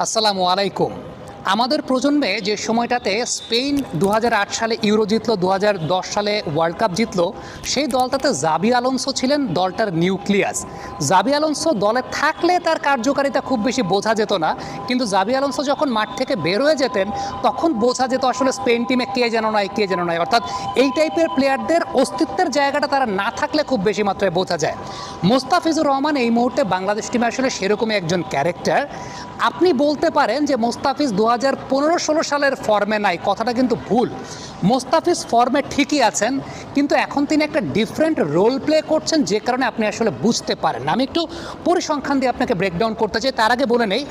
আসসালামু আলাইকুম। আমাদের প্রজন্মে যে সময়টাতে স্পেন ২০০৮ সালে ইউরো জিতলো, ২০১০ সালে ওয়ার্ল্ড কাপ জিতলো, সেই দলটাতে জাবি আলোনসো ছিলেন দলটার নিউক্লিয়াস। জাবি আলোনসো দলে থাকলে তার কার্যকারিতা খুব বেশি বোঝা যেত না, কিন্তু জাবি আলোনসো যখন মাঠ থেকে বের হয়ে যেতেন তখন বোঝা যেত আসলে স্পেন টিমে কে যেন নয়। অর্থাৎ এই টাইপের প্লেয়ারদের অস্তিত্বের জায়গাটা তারা না থাকলে খুব বেশি মাত্রায় বোঝা যায়। মোস্তাফিজুর রহমান এই মুহূর্তে বাংলাদেশ টিমে আসলে সেরকমই একজন ক্যারেক্টার। আপনি বলতে পারেন যে মোস্তাফিজ ২০১৫-১৬ সালের ফর্মে নাই, কথাটা কিন্তু ভুল। মোস্তাফিজ ফর্মে ঠিকই আছেন, কিন্তু এখন তিনি একটা ডিফারেন্ট রোল প্লে করছেন, যে কারণে আপনি আসলে বুঝতে পারেন না। আমি একটু পরিসংখ্যান দিয়ে আপনাকে ব্রেকডাউন করতে চাই। তার আগে বলে নেই,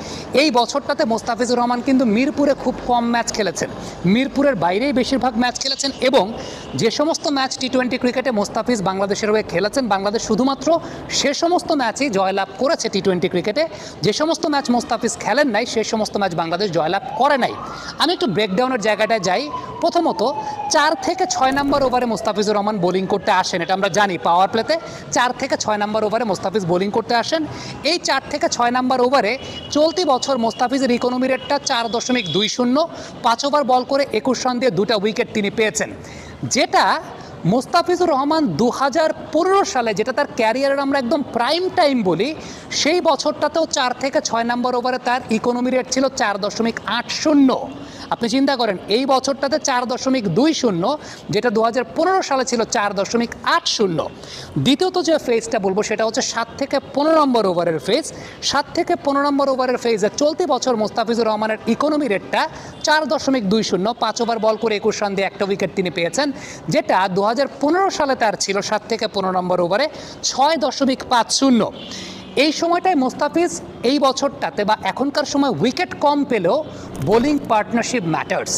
এই বছরটাতে মোস্তাফিজুর রহমান কিন্তু মিরপুরে খুব কম ম্যাচ খেলেছেন, মিরপুরের বাইরেই বেশিরভাগ ম্যাচ খেলেছেন, এবং যে সমস্ত ম্যাচ টি-20 ক্রিকেটে মোস্তাফিজ বাংলাদেশের হয়ে খেলেছেন, বাংলাদেশ শুধুমাত্র সে সমস্ত ম্যাচই জয়লাভ করেছে। টি-20 ক্রিকেটে যে সমস্ত ম্যাচ মোস্তাফিজ খেলেন নাই, সেই সমস্ত ম্যাচ বাংলাদেশ জয়লাভ করে নাই। আমি একটু ব্রেকডাউনের জায়গাটায় যাই। প্রথমত 4 থেকে 6 নম্বর ওভারে মোস্তাফিজুর রহমান বোলিং করতে আসেন, এটা আমরা জানি। পাওয়ার প্লেতে 4 থেকে 6 নম্বর ওভারে মোস্তাফিজ বোলিং করতে আসেন। এই 4 থেকে 6 নম্বর ওভারে চলতি বছর মোস্তাফিজের ইকোনমি রেটটা 4.20, 5 ওভার বল করে 21 রান দিয়ে 2টা উইকেট তিনি পেয়েছেন, যেটা মোস্তাফিজুর রহমান ২০১৫ সালে, যেটা তার ক্যারিয়ারের আমরা একদম প্রাইম টাইম বলি, সেই বছরটাতেও 4 থেকে 6 নম্বর ওভারে তার ইকোনমি রেট ছিল 4.80। আপনি চিন্তা করেন, এই বছরটাতে 4.20, যেটা ২০১৫ সালে ছিল 4.80। দ্বিতীয়ত যে ফেজটা বলবো সেটা হচ্ছে 7 থেকে 15 নম্বর ওভারের ফেজ। 7 থেকে 15 নম্বর ওভারের ফেজে চলতি বছর মোস্তাফিজুর রহমানের ইকোনমি রেটটা 4.20, 5 ওভার বল করে 21 রান দিয়ে 1টা উইকেট তিনি পেয়েছেন, যেটা ২০১৫ সালে তার ছিল 7 থেকে 15 নম্বর ওভারে 6.50। এই সময়টায় মোস্তাফিজ এই বছরটাতে বা এখনকার সময় উইকেট কম পেলেও bowling partnership matters.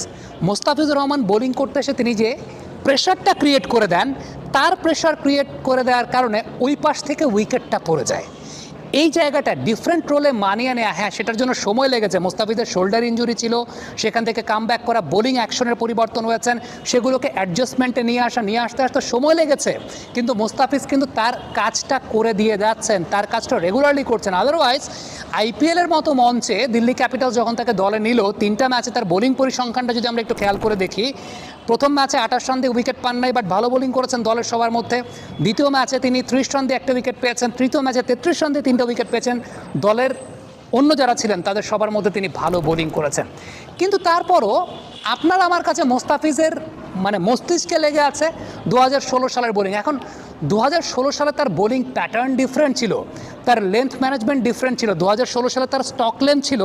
Mustafizur Rahman bowling করতে এসে তিনি যে প্রেশারটা ক্রিয়েট করে দেন, তার প্রেশার ক্রিয়েট করে দেওয়ার কারণে ওই পাশ থেকে উইকেটটা পড়ে যায়। এই জায়গাটা ডিফারেন্ট রোলে মানিয়ে নেওয়া, হ্যাঁ সেটার জন্য সময় লেগেছে। মোস্তাফিজের শোল্ডার ইঞ্জুরি ছিল, সেখান থেকে কামব্যাক করা, বোলিং অ্যাকশনের পরিবর্তন হয়েছেন, সেগুলোকে অ্যাডজাস্টমেন্টে নিয়ে আসতে আসতে সময় লেগেছে, কিন্তু মোস্তাফিজ কিন্তু তার কাজটা করে দিয়ে যাচ্ছেন, তার কাজটা রেগুলারলি করছেন। আদারওয়াইজ আইপিএলের মতো মঞ্চে দিল্লি ক্যাপিটালস যখন তাকে দলে নিল, 3টা ম্যাচে তার বোলিং পরিসংখ্যানটা যদি আমরা একটু খেয়াল করে দেখি, প্রথম ম্যাচে 28 রান দিয়ে উইকেট পান নাই, বাট ভালো বোলিং করেছেন দলের সবার মধ্যে। দ্বিতীয় ম্যাচে তিনি 30 রান দিয়ে 1টা উইকেট পেয়েছেন। তৃতীয় ম্যাচে 33 রান দিয়ে 3টা উইকেট পেয়েছেন। দলের অন্য যারা ছিলেন তাদের সবার মধ্যে তিনি ভালো বোলিং করেছেন। কিন্তু তারপরও আপনার আমার কাছে মোস্তাফিজের মস্তিষ্কে লেগে আছে ২০১৬ সালের বোলিং। এখন ২০১৬ সালে তার বোলিং প্যাটার্ন ডিফারেন্ট ছিল, তার লেন্থ ম্যানেজমেন্ট ডিফারেন্ট ছিল। ২০১৬ সালে তার স্টক লেন্থ ছিল